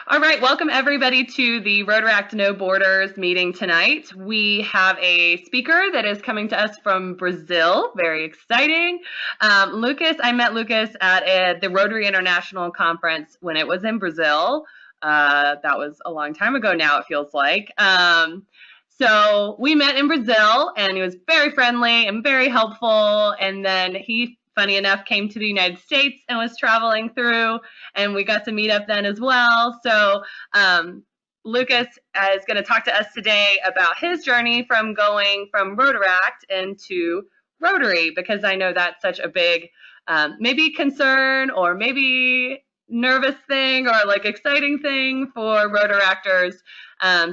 All right, welcome everybody to the Rotaract No Borders meeting tonight. We have a speaker that is coming to us from Brazil. Very exciting. Lucas, I met Lucas at the Rotary International Conference when it was in Brazil. That was a long time ago now, it feels like. So we met in Brazil, and he was very friendly and very helpful. And then he, funny enough, came to the United States and was traveling through, and we got to meet up then as well. So Lucas is going to talk to us today about his journey from going from Rotaract into Rotary, because I know that's such a big maybe concern or maybe nervous thing or like exciting thing for Rotaractors.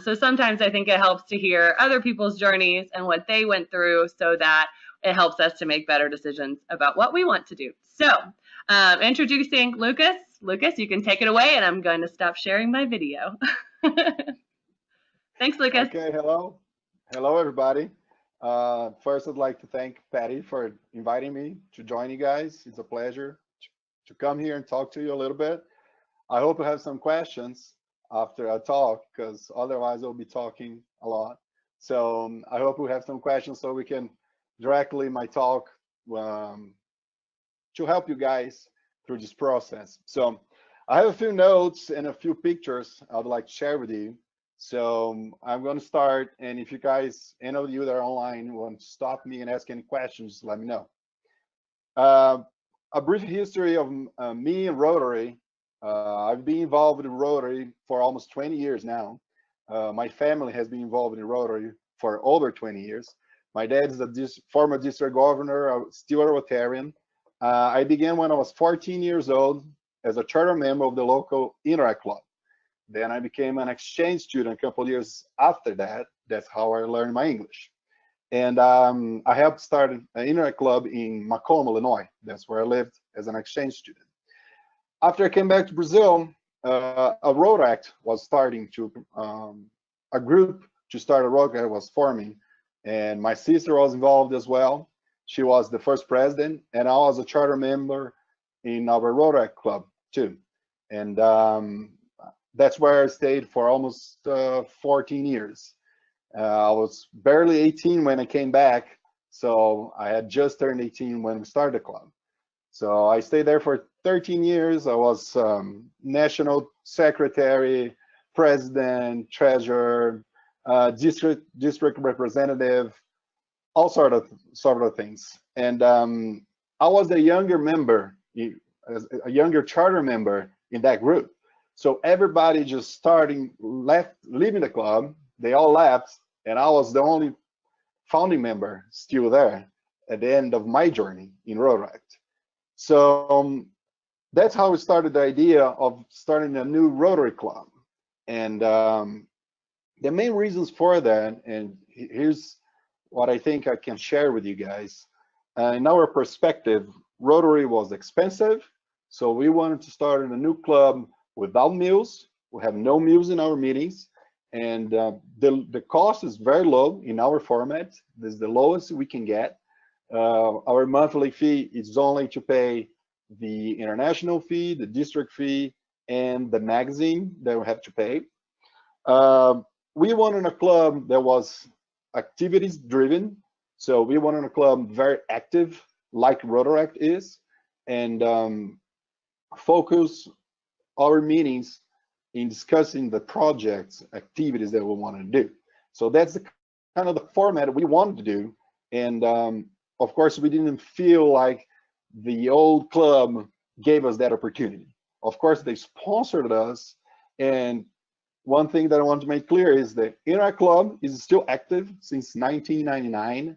So sometimes I think it helps to hear other people's journeys and what they went through so that it helps us to make better decisions about what we want to do. So introducing Lucas. Lucas, you can take it away, and I'm going to stop sharing my video. Thanks, Lucas. Okay, hello. Hello, everybody. First, I'd like to thank Patty for inviting me to join you guys. It's a pleasure to come here and talk to you a little bit. I hope you have some questions after I talk, because otherwise I'll be talking a lot. So I hope we have some questions so we can directly my talk to help you guys through this process. So I have a few notes and a few pictures I'd like to share with you. So I'm going to start, and if you guys, any of you that are online, want to stop me and ask any questions, let me know. A brief history of me and Rotary. I've been involved in Rotary for almost 20 years now. My family has been involved in Rotary for over 20 years. My dad is a former district governor, still a Rotarian. I began when I was 14 years old as a charter member of the local Interact Club. Then I became an exchange student a couple of years after that. That's how I learned my English. And I helped start an Interact Club in Macomb, Illinois. That's where I lived as an exchange student. After I came back to Brazil, a Rotaract was starting to, a group to start a Rotaract was forming. And my sister was involved as well. She was the first president, and I was a charter member in our Rotaract Club too. And that's where I stayed for almost 14 years. I was barely 18 when I came back, so I had just turned 18 when we started the club. So I stayed there for 13 years. I was national secretary, president, treasurer, district representative, all sort of things. And I was a younger member, a younger charter member in that group. So everybody just leaving the club. They all left, and I was the only founding member still there at the end of my journey in Rotaract. So that's how we started the idea of starting a new Rotary Club. And the main reasons for that, and here's what I think I can share with you guys. In our perspective, Rotary was expensive, so we wanted to start in a new club without meals. We have no meals in our meetings, and the cost is very low in our format. This is the lowest we can get. Our monthly fee is only to pay the international fee, the district fee, and the magazine that we have to pay. We wanted a club that was activities driven. So we wanted a club very active, like Rotaract is, and focus our meetings in discussing the projects, activities that we want to do. So that's kind of the format we wanted to do. And of course, we didn't feel like the old club gave us that opportunity. Of course, they sponsored us. And one thing that I want to make clear is the Interact Club is still active since 1999.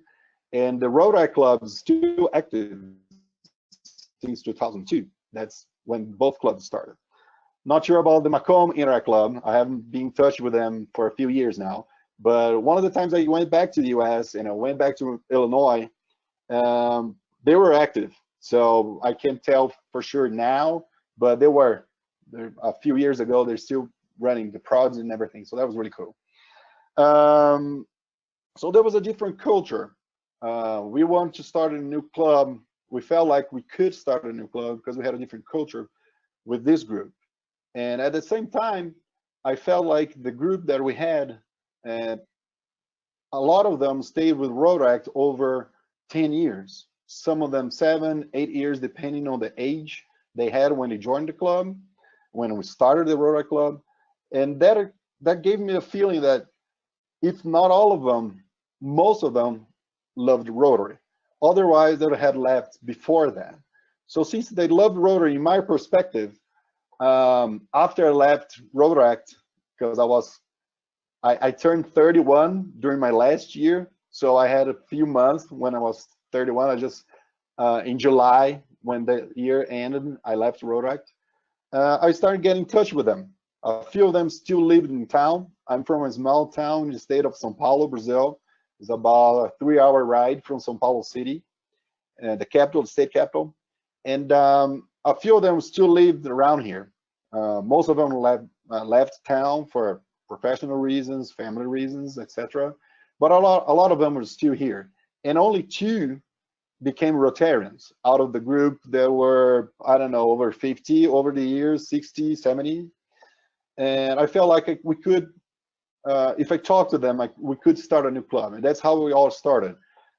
And the Rotaract Club is still active since 2002. That's when both clubs started. Not sure about the Macomb Interact Club. I haven't been in touch with them for a few years now. But one of the times I went back to the US and I went back to Illinois, they were active. So I can't tell for sure now, but they were. A few years ago, they're still running the prods and everything. So that was really cool. So there was a different culture. We wanted to start a new club. We felt like we could start a new club because we had a different culture with this group. And at the same time, I felt like the group that we had, uh, a lot of them stayed with Rotaract over 10 years. Some of them 7, 8 years, depending on the age they had when they joined the club, when we started the Rotaract Club. And that gave me a feeling that if not all of them, most of them loved Rotary. Otherwise, they would have left before that. So since they loved Rotary, in my perspective, after I left Rotaract, because I turned 31 during my last year, so I had a few months when I was 31. I just in July, when the year ended, I left Rotaract. I started getting in touch with them. A few of them still lived in town. I'm from a small town in the state of São Paulo, Brazil. It's about a 3-hour ride from São Paulo city, the capital, the state capital. And a few of them still lived around here. Most of them left town for professional reasons, family reasons, etc. But a lot of them are still here. And only 2 became Rotarians out of the group. There were, I don't know, over 50 over the years, 60, 70. And I felt like we could, if I talked to them, like we could start a new club. And that's how we all started.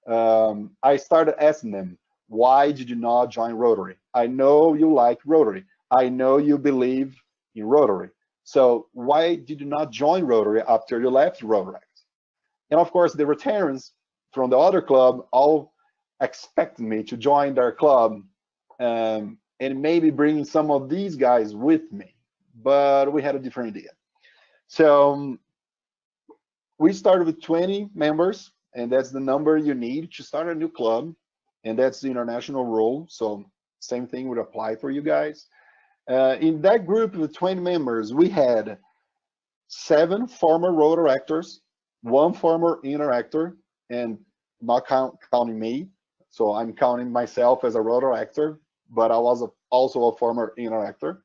I started asking them, why did you not join Rotary? I know you like Rotary. I know you believe in Rotary. So why did you not join Rotary after you left Rotaract? And of course, the Rotarians from the other club all expected me to join their club and maybe bring some of these guys with me. But we had a different idea. So we started with 20 members, and that's the number you need to start a new club. And that's the international rule. So same thing would apply for you guys. In that group of 20 members, we had 7 former Rotaractors, 1 former Interactor, and not counting me. So I'm counting myself as a Rotaractor, but I was also a former Interactor.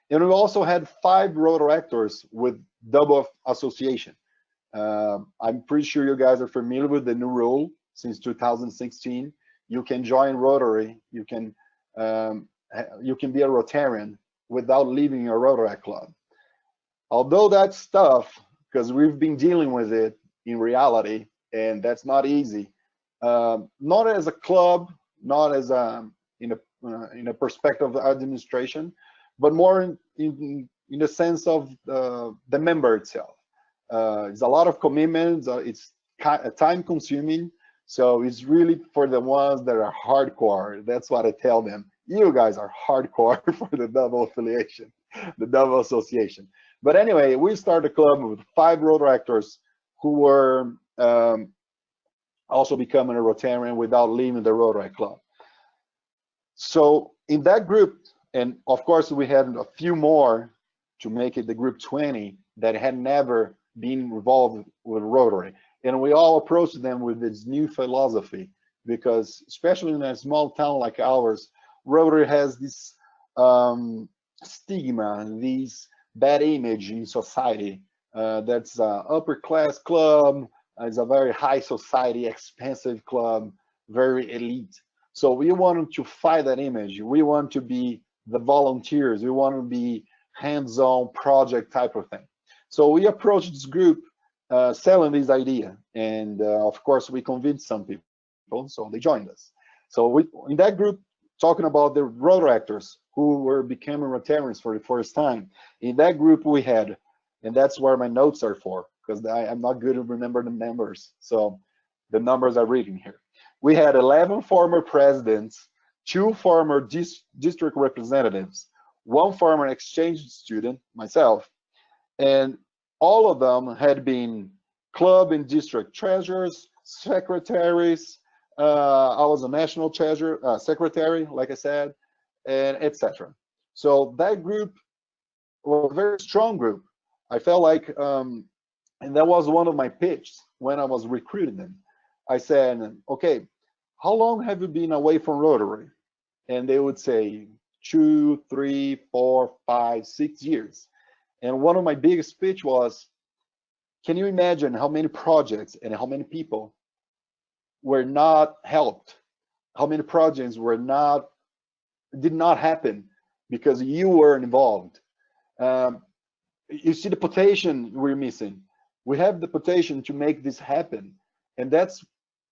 And we also had 5 Rotaractors with double association. I'm pretty sure you guys are familiar with the new rule since 2016. You can join Rotary, you can be a Rotarian without leaving your Rotaract club. Although that's tough, because we've been dealing with it in reality, and that's not easy. Not as a club, not as in a perspective of administration, but more in the sense of the member itself. It's a lot of commitments. It's time consuming. So it's really for the ones that are hardcore. That's what I tell them. You guys are hardcore for the double affiliation, the double association. But anyway, we started a club with 5 Rotaractors who were also becoming a Rotarian without leaving the Rotaract club. So in that group, and of course we had a few more to make it the group 20 that had never been involved with Rotary. And we all approached them with this new philosophy, because especially in a small town like ours, Rotary has this stigma, this bad image in society. That's an upper class club, it's a very high society, expensive club, very elite. So we wanted to fight that image. We want to be the volunteers. We want to be hands-on project type of thing. So we approached this group selling this idea, and of course we convinced some people, so they joined us. So we, in that group, talking about the Rotaractors who were becoming Rotarians for the first time. In that group we had, and that's where my notes are for, because I'm not good at remembering the numbers, so the numbers are reading here. We had 11 former presidents, 2 former district representatives, 1 former exchange student, myself, and all of them had been club and district treasurers, secretaries. I was a national treasurer, secretary, like I said, and etc. So that group was a very strong group. I felt like, and that was one of my pitches when I was recruiting them. I said, okay, how long have you been away from Rotary? And they would say 2, 3, 4, 5, 6 years. And one of my biggest pitch was, can you imagine how many projects and how many people were not helped? How many projects did not happen because you weren't involved? Um, you see the potential we're missing. We have the potential to make this happen, and that's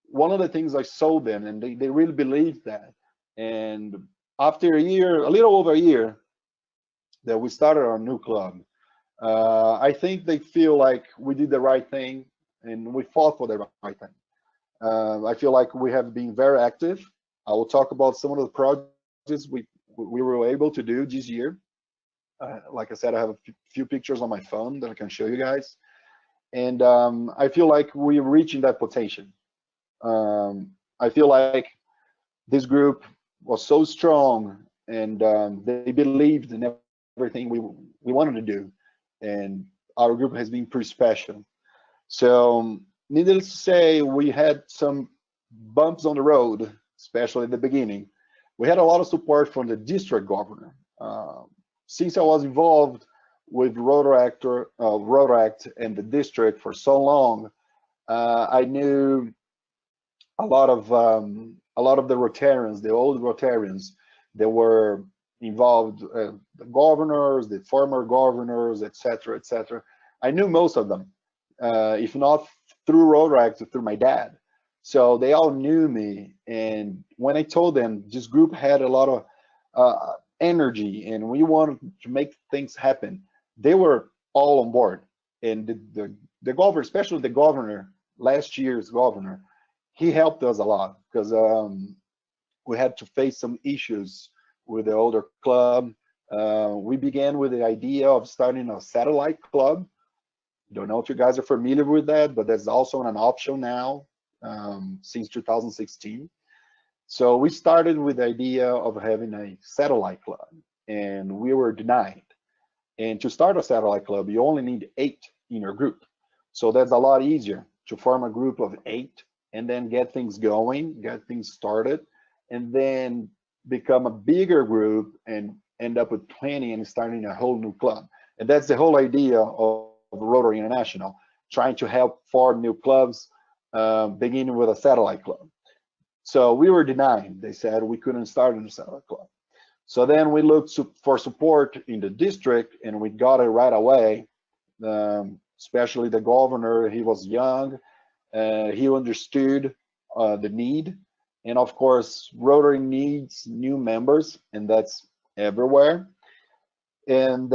one of the things I saw them, and they really believed that. And after a year, a little over a year, that we started our new club, I think they feel like we did the right thing and we fought for the right thing. I feel like we have been very active. I will talk about some of the projects we were able to do this year. Like I said, I have a few pictures on my phone that I can show you guys, and I feel like we're reaching that potential. I feel like this group was so strong, and they believed in everything we wanted to do, and our group has been pretty special. So, needless to say, we had some bumps on the road, especially at the beginning. We had a lot of support from the district governor. Since I was involved with Rotaract and the district for so long, I knew a lot of the Rotarians, the old Rotarians, that were involved, the governors, the former governors, etc., etc. I knew most of them, if not through Rotaract, through my dad. So they all knew me, and when I told them this group had a lot of energy and we wanted to make things happen, they were all on board. And the governor, especially the governor, last year's governor, he helped us a lot because we had to face some issues with the older club. We began with the idea of starting a satellite club. Don't know if you guys are familiar with that, but that's also an option now since 2016. So we started with the idea of having a satellite club, and we were denied. And to start a satellite club, you only need 8 in your group. So that's a lot easier to form a group of 8 and then get things going, get things started, and then become a bigger group and end up with 20 and starting a whole new club. And that's the whole idea of Rotary International, trying to help form new clubs, beginning with a satellite club. So we were denied. They said we couldn't start a satellite club. So then we looked for support in the district, and we got it right away. Especially the governor, he was young, he understood the need, and of course, Rotary needs new members, and that's everywhere. And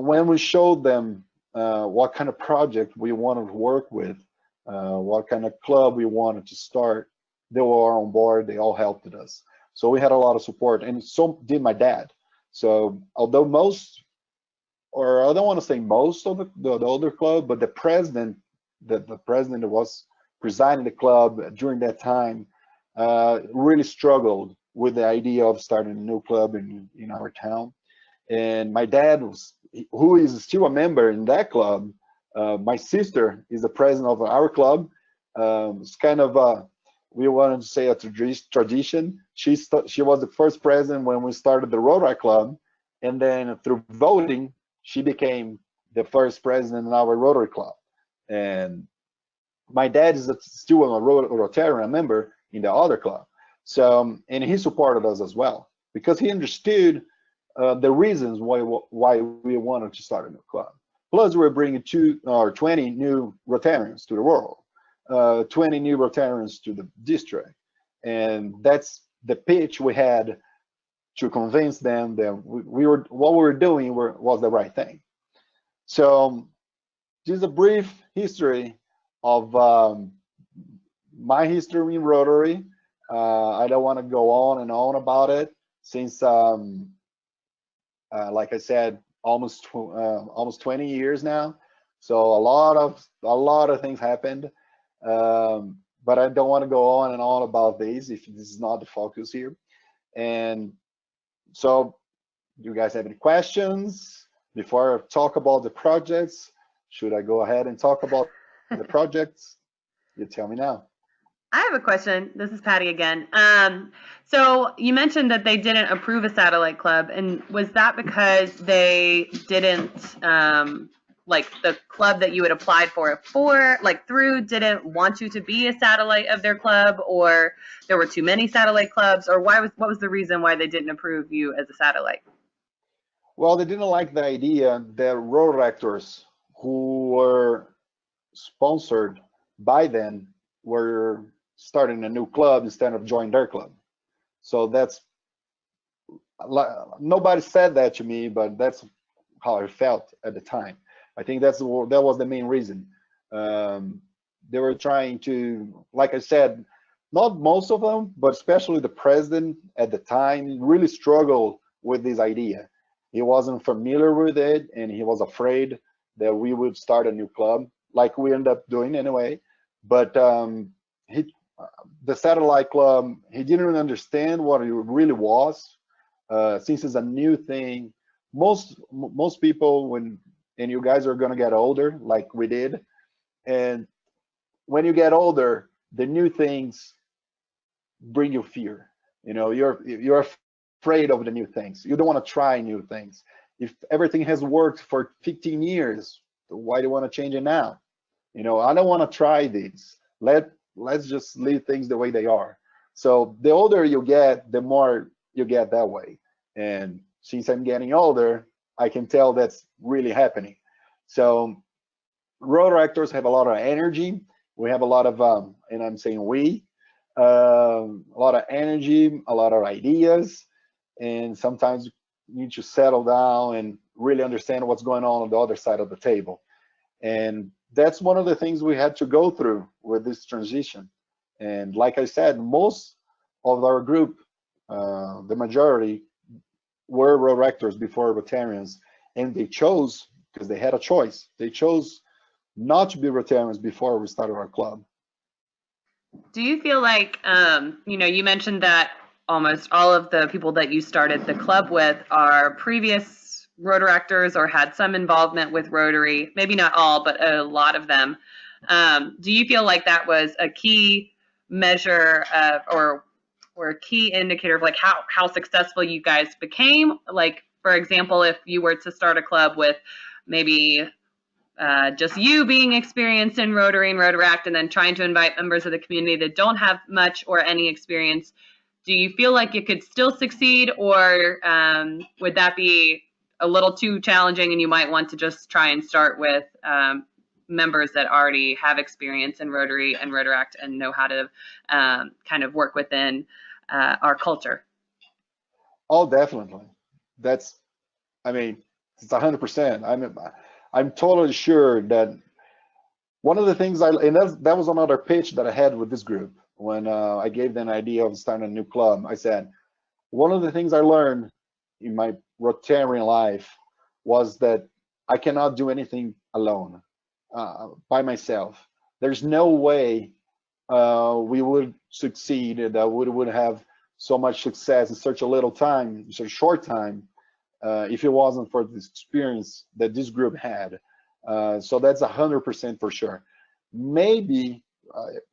when we showed them what kind of project we wanted to work with, what kind of club we wanted to start, they were on board. They all helped us. So we had a lot of support, and so did my dad. So although most, or I don't want to say most of the older club, but the president that was presiding the club during that time really struggled with the idea of starting a new club in our town. And my dad was, who is still a member in that club. My sister is the president of our club. It's kind of a, we wanted to say a tradition. She was the first president when we started the Rotary Club, and then through voting, she became the first president in our Rotary Club. And my dad is still a Rotarian member in the other club. So, and he supported us as well because he understood the reasons why we wanted to start a new club. Plus, we're bringing 20 new Rotarians to the world, 20 new Rotarians to the district, and that's the pitch we had to convince them that what we were doing was the right thing. So, just a brief history of my history in Rotary. I don't want to go on and on about it since, like I said, almost 20 years now. So a lot of things happened, but I don't want to go on and on about this if this is not the focus here. And so, do you guys have any questions before I talk about the projects? Should I go ahead and talk about the projects? You tell me now. I have a question. This is Patty again. So you mentioned that they didn't approve a satellite club, and was that because they didn't, like the club that you had applied for it for, like through, didn't want you to be a satellite of their club, or there were too many satellite clubs, or what was the reason why they didn't approve you as a satellite? Well, they didn't like the idea that Rotaractors who were sponsored by them were starting a new club instead of joining their club. So that's, nobody said that to me, but that's how I felt at the time. I think that was the main reason. They were trying to, like I said, not most of them, but especially the president at the time really struggled with this idea. He wasn't familiar with it, and he was afraid that we would start a new club, like we ended up doing anyway. But he, the satellite club, he didn't understand what it really was. Since it's a new thing, most people, when, and you guys are gonna get older, like we did, and when you get older, the new things bring you fear. You know, you're afraid of the new things. You don't want to try new things. If everything has worked for 15 years, why do you want to change it now? You know, I don't want to try these. Let's just leave things the way they are. So the older you get, the more you get that way. And since I'm getting older, I can tell that's really happening. So Rotaractors have a lot of energy. We have a lot of, and I'm saying we, a lot of energy, a lot of ideas, and sometimes you need to settle down and really understand what's going on the other side of the table. And that's one of the things we had to go through with this transition. And like I said, most of our group, the majority, were Rotaractors before Rotarians, and they chose, because they had a choice, they chose not to be Rotarians before we started our club. Do you feel like, you know, you mentioned that almost all of the people that you started the club with are previous Rotaractors or had some involvement with Rotary, maybe not all, but a lot of them. Do you feel like that was a key measure of, or a key indicator of like how successful you guys became? Like, for example, if you were to start a club with maybe just you being experienced in Rotary and Rotaract, and then trying to invite members of the community that don't have much or any experience, do you feel like you could still succeed, or would that be a little too challenging and you might want to just try and start with members that already have experience in Rotary and Rotaract and know how to kind of work within our culture? Oh, definitely. That's, I mean, it's 100%. I'm totally sure that one of the things and that was another pitch that I had with this group when I gave them an idea of starting a new club. I said, one of the things I learned in my Rotarian life was that I cannot do anything alone, by myself. There's no way we would succeed, that we would have so much success in such a little time, such a short time, if it wasn't for this experience that this group had. So that's 100% for sure. Maybe,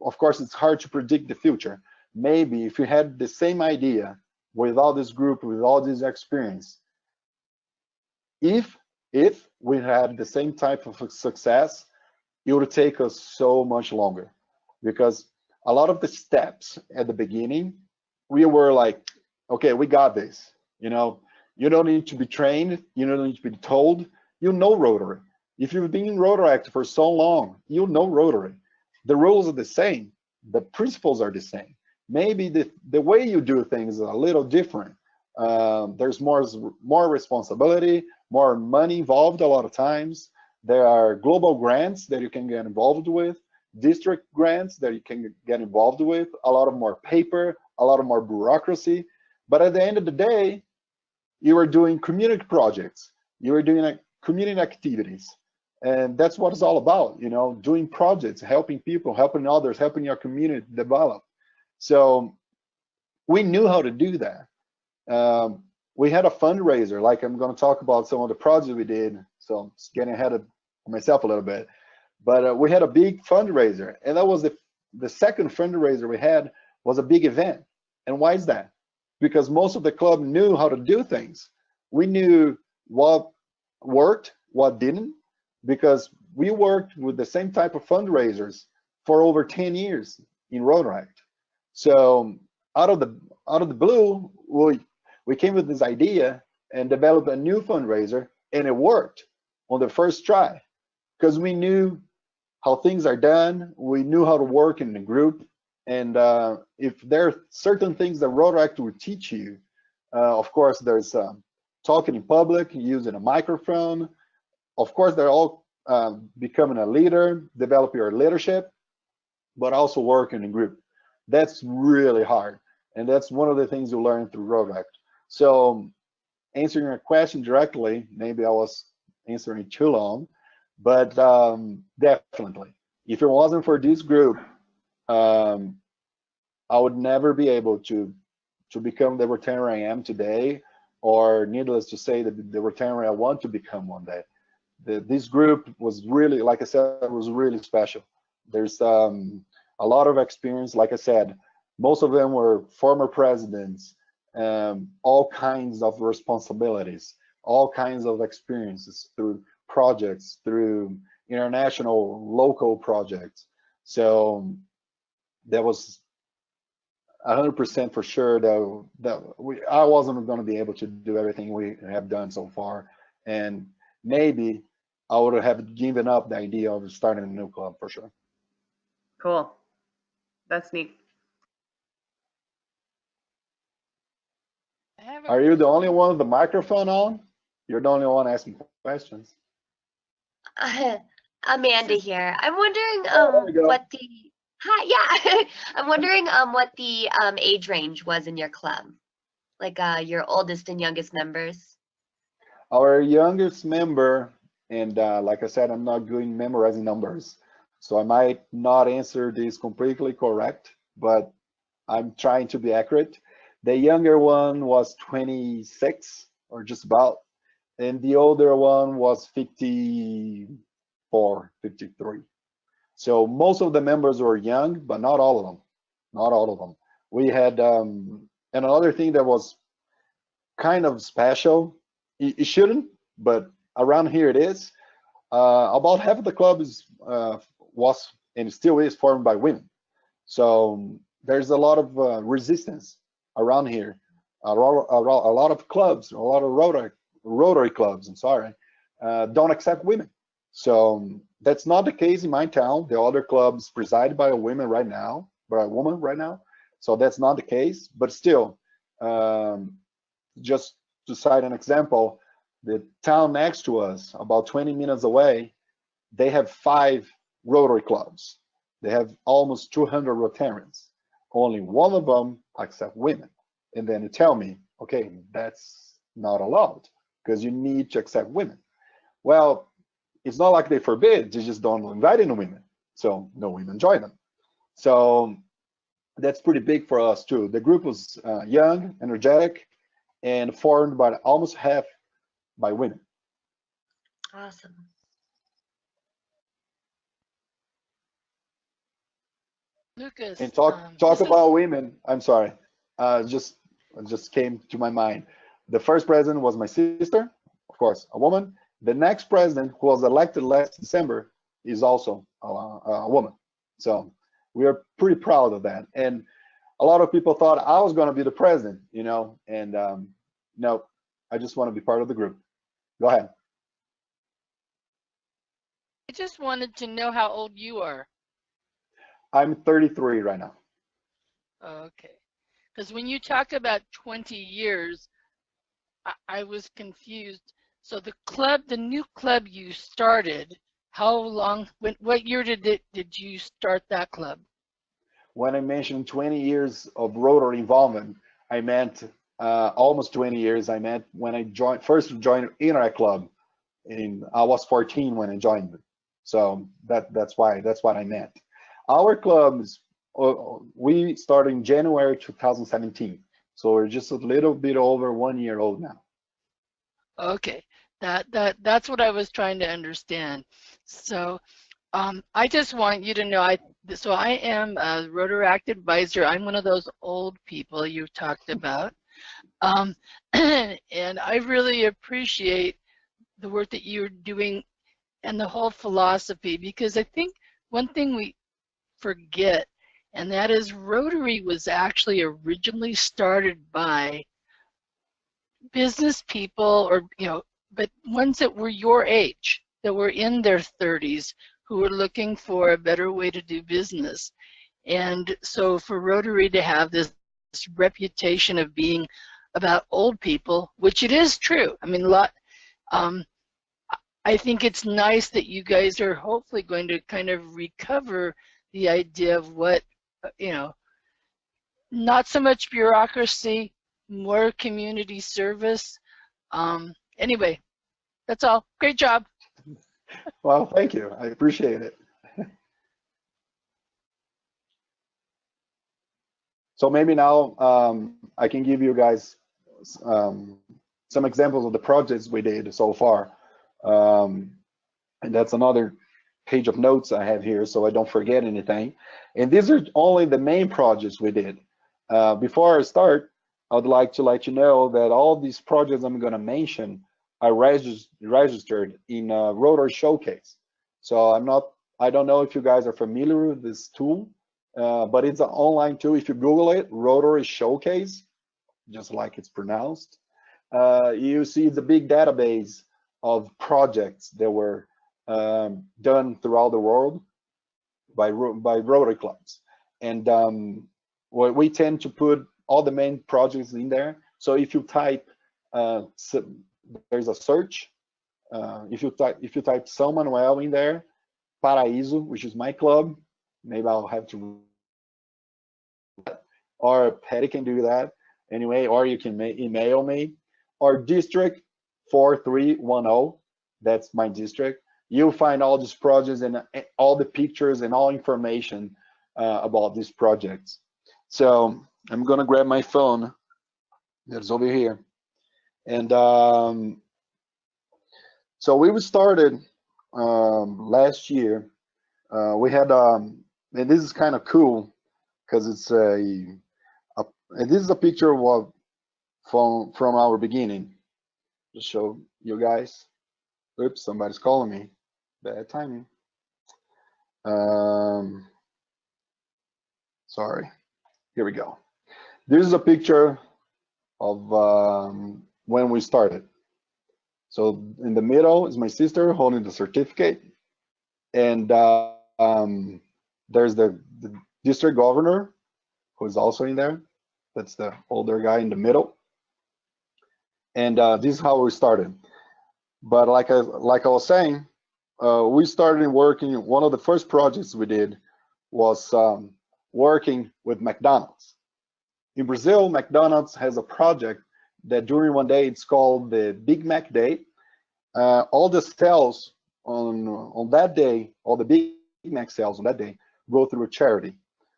of course, it's hard to predict the future. Maybe if you had the same idea with all this group, with all this experience, if we had the same type of success, it would take us so much longer, because a lot of the steps at the beginning, we were like, okay, we got this. You know, you don't need to be trained. You don't need to be told. You know Rotary. If you've been in Rotaract for so long, you know Rotary. The rules are the same. The principles are the same. Maybe the way you do things is a little different. There's more responsibility, more money involved a lot of times. There are global grants that you can get involved with, district grants that you can get involved with, a lot of more paper, a lot of more bureaucracy. But at the end of the day, you are doing community projects. You are doing community activities. And that's what it's all about, you know, doing projects, helping people, helping others, helping your community develop. So we knew how to do that. We had a fundraiser, like I'm going to talk about some of the projects we did. So I'm getting ahead of myself a little bit. But we had a big fundraiser, and that was the second fundraiser we had was a big event. And why is that? Because most of the club knew how to do things. We knew what worked, what didn't, because we worked with the same type of fundraisers for over 10 years in Rotaract. So out of the blue, we came with this idea and develop a new fundraiser, and it worked on the first try because we knew how things are done. We knew how to work in the group, and if there are certain things that Rotaract will teach you, of course, there's talking in public, using a microphone. Of course, they're all becoming a leader, develop your leadership, but also working in group. That's really hard, and that's one of the things you learn through Rotaract. So, answering your question directly, maybe I was answering it too long, but definitely, if it wasn't for this group, I would never be able to become the Rotarian I am today, or needless to say, the Rotarian I want to become one day. This group was really, like I said, was really special. There's a lot of experience. Like I said, most of them were former presidents, all kinds of responsibilities, all kinds of experiences through projects, through international, local projects. So that was 100% for sure that I wasn't going to be able to do everything we have done so far, and maybe I would have given up the idea of starting a new club for sure. Cool. That's neat. Are you the only one with the microphone on? You're the only one asking questions. Amanda here. I'm wondering There you go. what the hi, yeah. I'm wondering what the age range was in your club, like your oldest and youngest members. Our youngest member, and like I said, I'm not good in memorizing numbers, so I might not answer this completely correct, but I'm trying to be accurate. The younger one was 26 or just about, and the older one was 54, 53. So most of the members were young, but not all of them. Not all of them. We had, and another thing that was kind of special, it shouldn't, but around here it is. About half of the club was and still is formed by women. So there's a lot of resistance around here. A lot of clubs, a lot of Rotary clubs, I'm sorry, don't accept women. So that's not the case in my town. The other clubs presided by a woman right now, So that's not the case. But still, just to cite an example, the town next to us, about 20 minutes away, they have 5 Rotary clubs. They have almost 200 Rotarians. Only one of them accept women. And then you tell me, okay, that's not allowed because you need to accept women. Well, it's not like they forbid, they just don't invite any women. So no women join them. So that's pretty big for us too. The group was young, energetic, and formed by almost half by women. Awesome. Lucas. And talk about women. I'm sorry, just came to my mind. The first president was my sister, of course, a woman. The next president, who was elected last December, is also a woman. So we are pretty proud of that. And a lot of people thought I was going to be the president, and no, I just want to be part of the group. Go ahead. I just wanted to know how old you are. I'm 33 right now. Okay. Because when you talk about 20 years, I was confused. So the new club you started, how long, what year did you start that club? When I mentioned 20 years of Rotary involvement, I meant almost 20 years. I meant when I first joined Interact Club, I was 14 when I joined it. So that's what I meant. Our clubs, we started in January 2017. So we're just a little bit over 1 year old now. Okay, that's what I was trying to understand. So I just want you to know, I am a Rotaract advisor. I'm one of those old people you talked about. And I really appreciate the work that you're doing and the whole philosophy, because I think one thing we forget, and that is Rotary was actually originally started by business people, or but ones that were your age, that were in their 30s, who were looking for a better way to do business. And so for Rotary to have this reputation of being about old people, which it is true. I mean, I think it's nice that you guys are hopefully going to kind of recover the idea of what, not so much bureaucracy, more community service. Anyway, that's all. Great job. Well, thank you. I appreciate it. So maybe now I can give you guys some examples of the projects we did so far. And that's another page of notes I have here so I don't forget anything. And these are only the main projects we did. Before I start, I would like to let you know that all these projects I'm going to mention are registered in a Rotary Showcase. So I don't know if you guys are familiar with this tool, but it's an online tool. If you Google it, Rotary Showcase, just like it's pronounced, you see it's a big database of projects that were done throughout the world by Rotary clubs. And we tend to put all the main projects in there. So if you type, there's a search. If you type São Manuel in there, Paraíso, which is my club, maybe I'll have to, or Patty can do that anyway, or you can email me, or district 4310, that's my district. You'll find all these projects and all the pictures and all information about these projects. So I'm gonna grab my phone that's over here. And so we started last year. We had, and this is kind of cool because it's and this is a picture of what from our beginning. Just show you guys. Oops, somebody's calling me. Bad timing. Sorry. Here we go. This is a picture of when we started. So in the middle is my sister holding the certificate, and there's the district governor, who is also in there. That's the older guy in the middle. And this is how we started. But like I was saying, we started working. One of the first projects we did was working with McDonald's. In Brazil, McDonald's has a project that during one day, it's called the Big Mac Day. All the sales on that day, all the Big Mac sales on that day, go through a charity.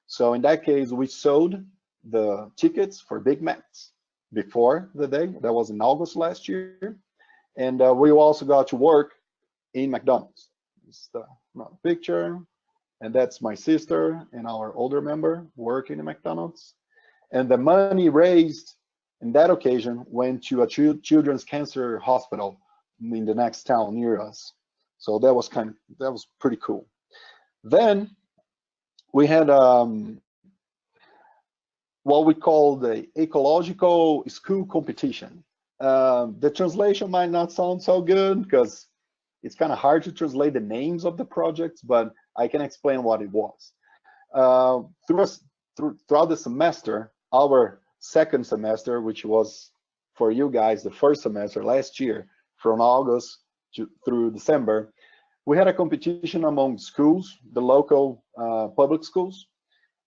So in that case, we sold the tickets for Big Macs before the day. That was in August last year. And we also got to work in McDonald's. It's the picture. And that's my sister and our older member working in McDonald's. And the money raised in that occasion went to a children's cancer hospital in the next town near us. So that was pretty cool. Then we had what we call the ecological school competition. The translation might not sound so good because it's kind of hard to translate the names of the projects, but I can explain what it was. Throughout the semester, our second semester, which was for you guys the first semester last year, from August through December, we had a competition among schools, the local public schools,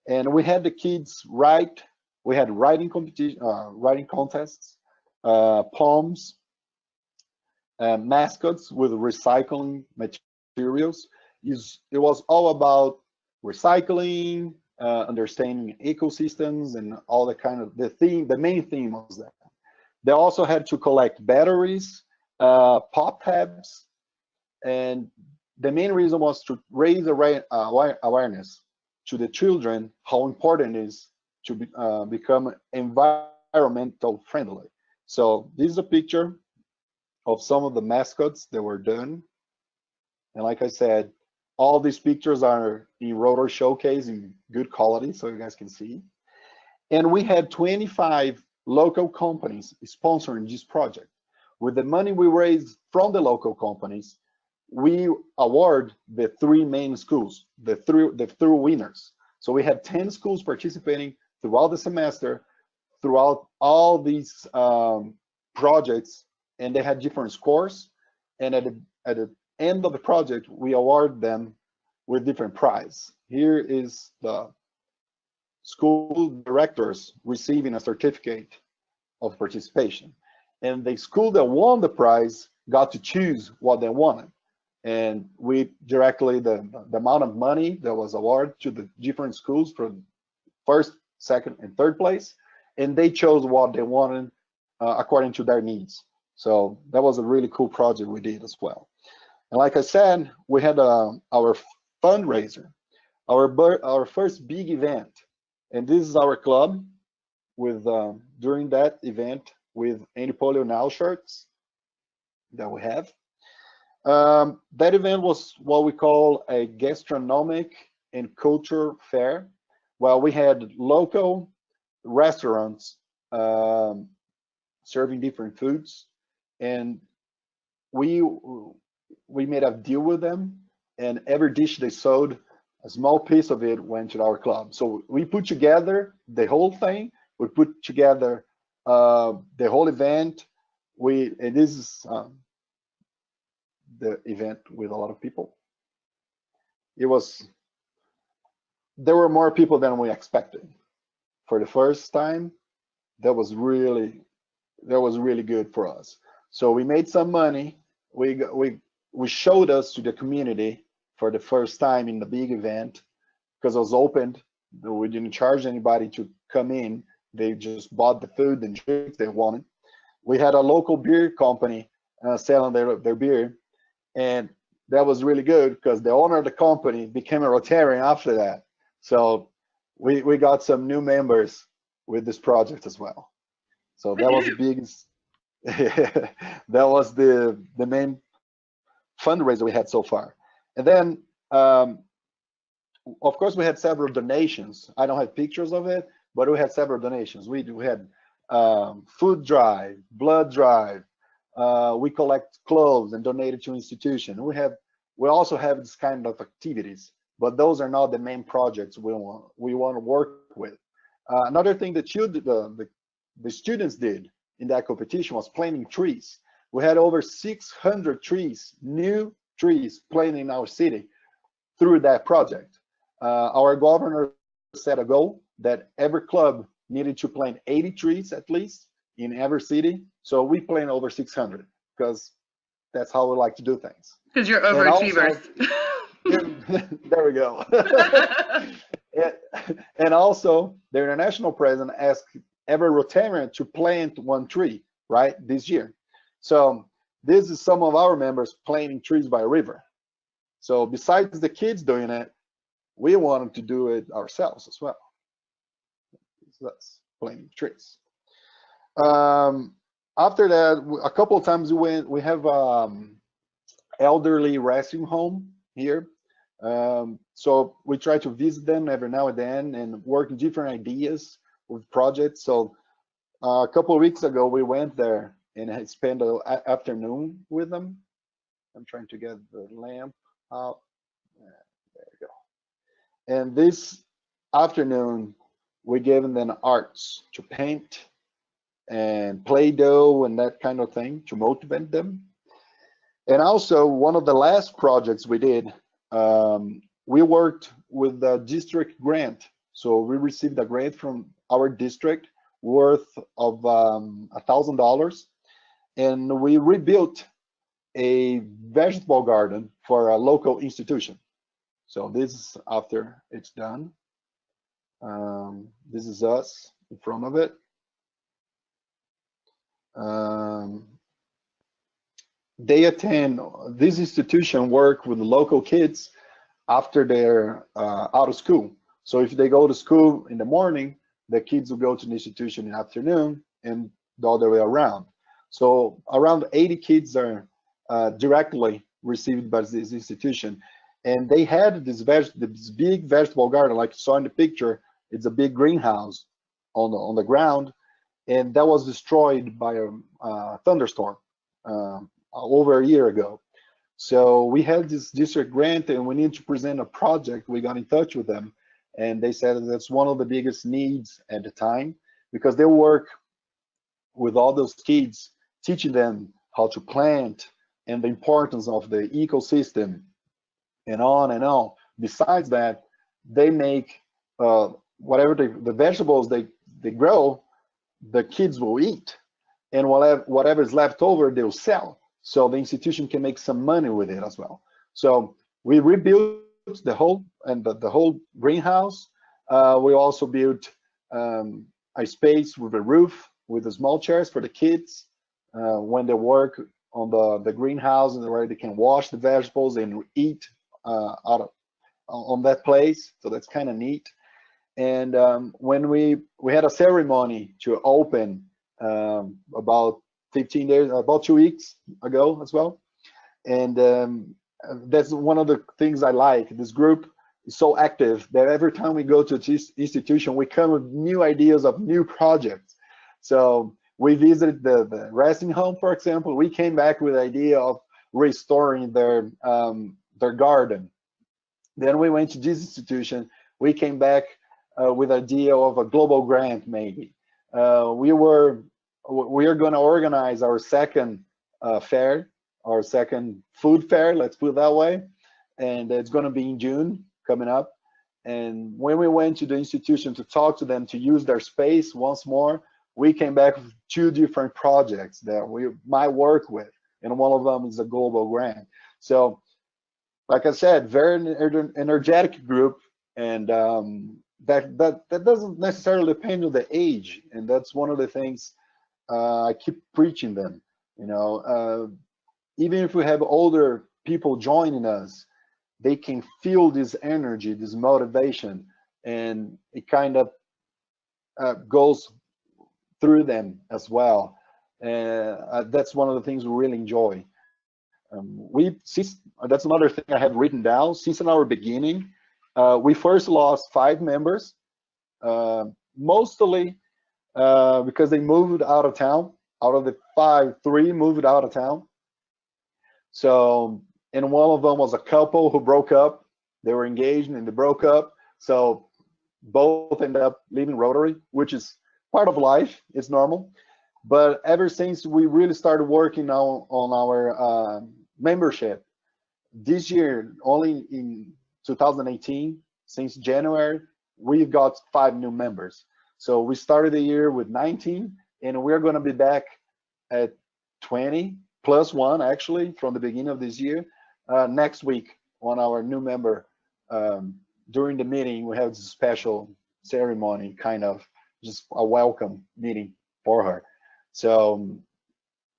and we had the kids write. We had writing competition, writing contests, poems, mascots with recycling materials. It was all about recycling, understanding ecosystems, and all the kind of the main theme was that. They also had to collect batteries, pop tabs, and the main reason was to raise awareness to the children how important it is to become environmental friendly. So this is a picture of some of the mascots that were done. And like I said, all these pictures are in Rotary Showcase in good quality, so you guys can see. And we had 25 local companies sponsoring this project. With the money we raised from the local companies, we award the 3 main schools, the three winners. So we had 10 schools participating throughout the semester, throughout all these projects, and they had different scores. And at the end of the project, we award them with different prize. Here is the school directors receiving a certificate of participation. And the school that won the prize got to choose what they wanted. And we directly, the amount of money that was awarded to the different schools for first, second, and third place, and they chose what they wanted according to their needs. So that was a really cool project we did as well. And like I said, we had our fundraiser, our first big event, and this is our club with during that event with Andy Polio Now shirts that we have. That event was what we call a gastronomic and culture fair. Well, we had local restaurants serving different foods, and we made a deal with them, and every dish they sold, a small piece of it went to our club. So we put together the whole thing. We put together the whole event. And this is the event with a lot of people. There were more people than we expected. For the first time, that was really good for us. So we made some money. We showed us to the community for the first time in the big event, because it was opened. We didn't charge anybody to come in. They just bought the food and drinks they wanted. We had a local beer company selling their beer, and that was really good because the owner of the company became a Rotarian after that. So we got some new members with this project as well. So that was the biggest. That was the main fundraiser we had so far. And then, of course, we had several donations. I don't have pictures of it, but we had several donations. We had food drive, blood drive. We collect clothes and donate it to institutions. We also have this kind of activities, but those are not the main projects we want to work with. Another thing that the students did in that competition was planting trees. We had over 600 trees, new trees planted in our city through that project. Our governor set a goal that every club needed to plant 80 trees at least in every city. So we planted over 600 because that's how we like to do things. Because you're overachievers. There we go. And also, the international president asked every Rotarian to plant 1 tree, right, this year. So this is some of our members planting trees by a river. So besides the kids doing it, we wanted to do it ourselves as well. So that's planting trees. After that, a couple of times we have elderly rescue home here. So we try to visit them every now and then and work on different ideas with projects. So a couple of weeks ago, we went there and I spent an afternoon with them. I'm trying to get the lamp out. There you go. And this afternoon, we gave them arts to paint and Play-Doh and that kind of thing to motivate them. And also, one of the last projects we did, we worked with the district grant. So we received a grant from our district worth of $1,000, and we rebuilt a vegetable garden for a local institution. So this is after it's done. This is us in front of it. They attend, this institution work with local kids after they're out of school. So if they go to school in the morning, the kids will go to the institution in the afternoon and the other way around. So around 80 kids are directly received by this institution. And they had this big vegetable garden, like you saw in the picture. It's a big greenhouse on the ground. and that was destroyed by a thunderstorm over a year ago. So we had this district grant, and we need to present a project. We got in touch with them, and they said that's one of the biggest needs at the time, because they work with all those kids, teaching them how to plant and the importance of the ecosystem, and on and on. Besides that, they make whatever the vegetables they grow, the kids will eat, and whatever is left over, they'll sell. So the institution can make some money with it as well. So we rebuilt the whole greenhouse. We also built a space with a roof with the small chairs for the kids when they work on the greenhouse, and where they can wash the vegetables and eat on that place. So that's kind of neat. And when we had a ceremony to open about 15 days, about 2 weeks ago as well. And that's one of the things I like. This group is so active that every time we go to this institution, we come with new ideas of new projects. So we visited the resting home, for example. We came back with the idea of restoring their garden. Then we went to this institution. We came back with the idea of a global grant, maybe. We are going to organize our second fair, our second food fair, let's put it that way. And it's going to be in June coming up. And when we went to the institution to talk to them to use their space once more, we came back with 2 different projects that we might work with. And one of them is a global grant. So, like I said, very energetic group. And that doesn't necessarily depend on the age. And that's one of the things I keep preaching them, even if we have older people joining us, they can feel this energy, this motivation, and it kind of goes through them as well. That's one of the things we really enjoy. That's another thing I have written down. Since in our beginning, we first lost 5 members, mostly because they moved out of town. Out of the 5, 3 moved out of town. So, and one of them was a couple who broke up. They were engaged and they broke up. So both ended up leaving Rotary, which is part of life. It's normal. But ever since we really started working on our membership, this year, only in 2018, since January, we've got 5 new members. So we started the year with 19, and we're going to be back at 20 plus 1 actually from the beginning of this year. Next week on our new member, during the meeting, we have this special ceremony, kind of just a welcome meeting for her. So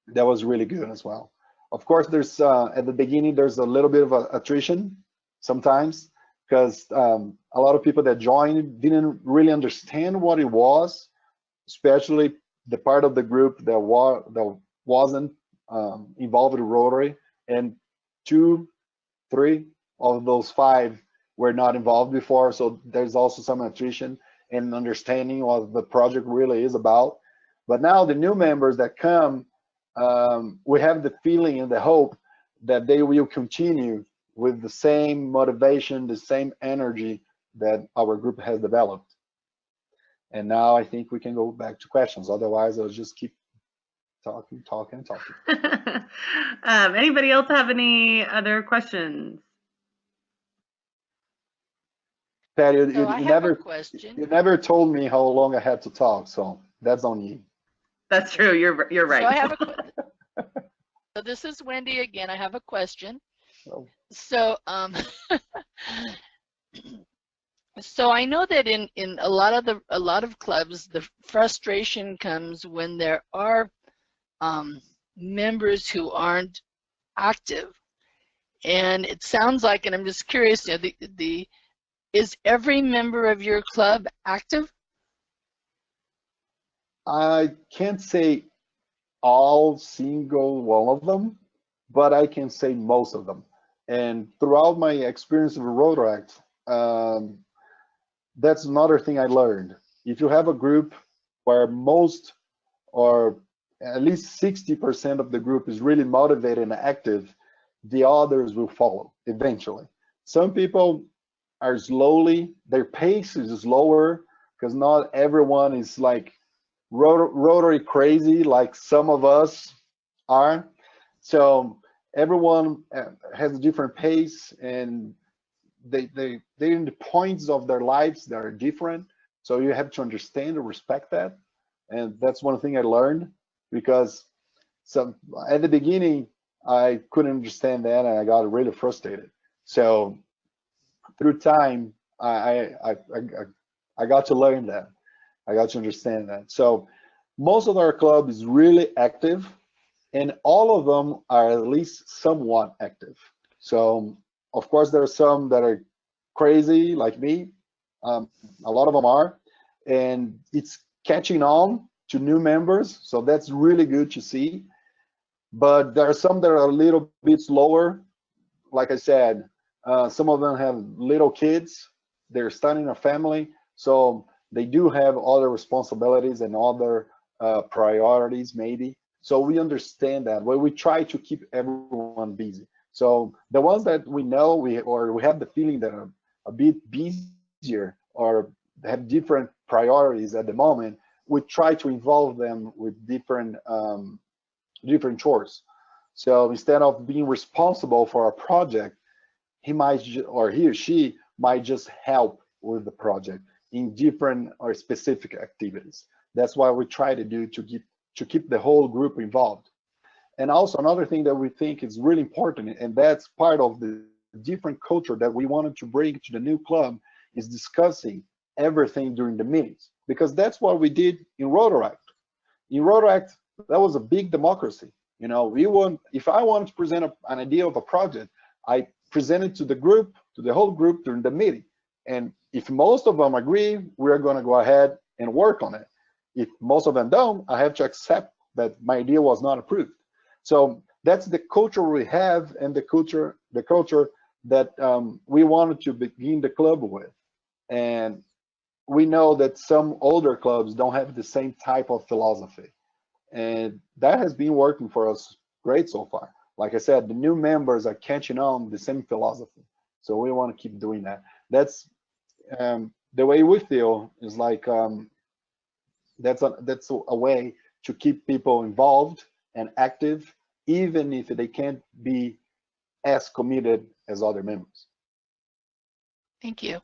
that was really good as well. Of course, there's at the beginning, there's a little bit of attrition sometimes, because a lot of people that joined didn't really understand what it was, especially the part of the group that wasn't involved with Rotary, and 2, 3 of those 5 were not involved before. So there's also some attrition and understanding what the project really is about. But now the new members that come, we have the feeling and the hope that they will continue with the same motivation, the same energy that our group has developed. And now I think we can go back to questions. Otherwise, I'll just keep talking. Anybody else have any other questions? Patty, you never told me how long I had to talk, so that's on you. That's true. You're right. So I have so this is Wendy again. I have a question. Oh. So so I know that in a lot of clubs, the frustration comes when there are members who aren't active, and it sounds like, and I'm just curious, is every member of your club active? I can't say all single one of them, but I can say most of them. And throughout my experience with Rotaract, that's another thing I learned. If you have a group where most or at least 60% of the group is really motivated and active, the others will follow eventually. Some people are slowly, their pace is slower because not everyone is like Rotary crazy like some of us are. So everyone has a different pace, and they're in the points of their lives that are different. So you have to understand and respect that. And that's one thing I learned, because at the beginning I couldn't understand that and I got really frustrated. So through time I got to learn that. I got to understand that. So most of our club is really active, and all of them are at least somewhat active. So of course there are some that are crazy like me. A lot of them are, and it's catching on to new members. So that's really good to see. But there are some that are a little bit slower. Like I said, some of them have little kids. They're starting a family, so they do have other responsibilities and other priorities maybe. So we understand that, but we try to keep everyone busy. So the ones that we know we have the feeling that are a bit busier or have different priorities at the moment, we try to involve them with different chores. So instead of being responsible for a project, he or she might just help with the project in different or specific activities. That's what we try to do to keep the whole group involved. And also another thing that we think is really important, and that's part of the different culture that we wanted to bring to the new club, is discussing everything during the meetings, because that's what we did in Rotaract. In Rotaract, that was a big democracy. You know, if I wanted to present an idea of a project, I presented to the group, to the whole group during the meeting. And if most of them agree, we're going to go ahead and work on it. If most of them don't, I have to accept that my idea was not approved. So that's the culture we have, and the culture that we wanted to begin the club with. And we know that some older clubs don't have the same type of philosophy. And that has been working for us great so far. Like I said, the new members are catching on the same philosophy. So we want to keep doing that. That's the way we feel, is like that's a way to keep people involved and active, even if they can't be as committed as other members. Thank you.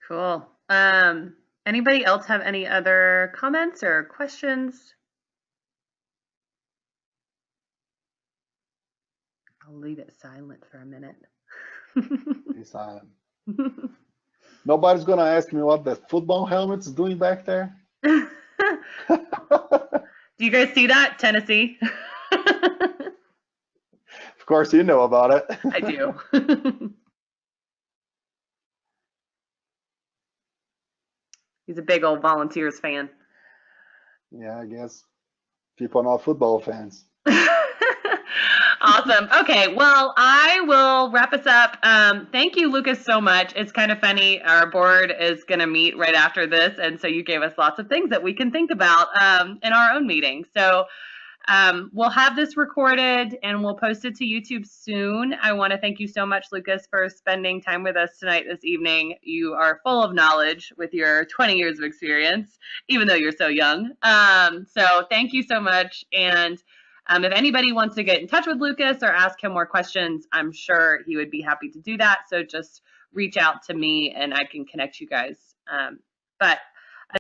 Cool. Anybody else have any other comments or questions? I'll leave it silent for a minute. Be silent. Nobody's gonna ask me what the football helmet's doing back there. Do you guys see that, Tennessee? Of course you know about it. I do. He's a big old Volunteers fan. Yeah, I guess people are not football fans. Awesome. Okay, well, I will wrap us up. Thank you, Lucas, so much. It's kind of funny. Our board is going to meet right after this, and so you gave us lots of things that we can think about in our own meeting. So we'll have this recorded and we'll post it to YouTube soon. I want to thank you so much, Lucas, for spending time with us tonight, this evening. You are full of knowledge with your 20 years of experience, even though you're so young. So thank you so much. And if anybody wants to get in touch with Lucas or ask him more questions, I'm sure he would be happy to do that. So just reach out to me and I can connect you guys. But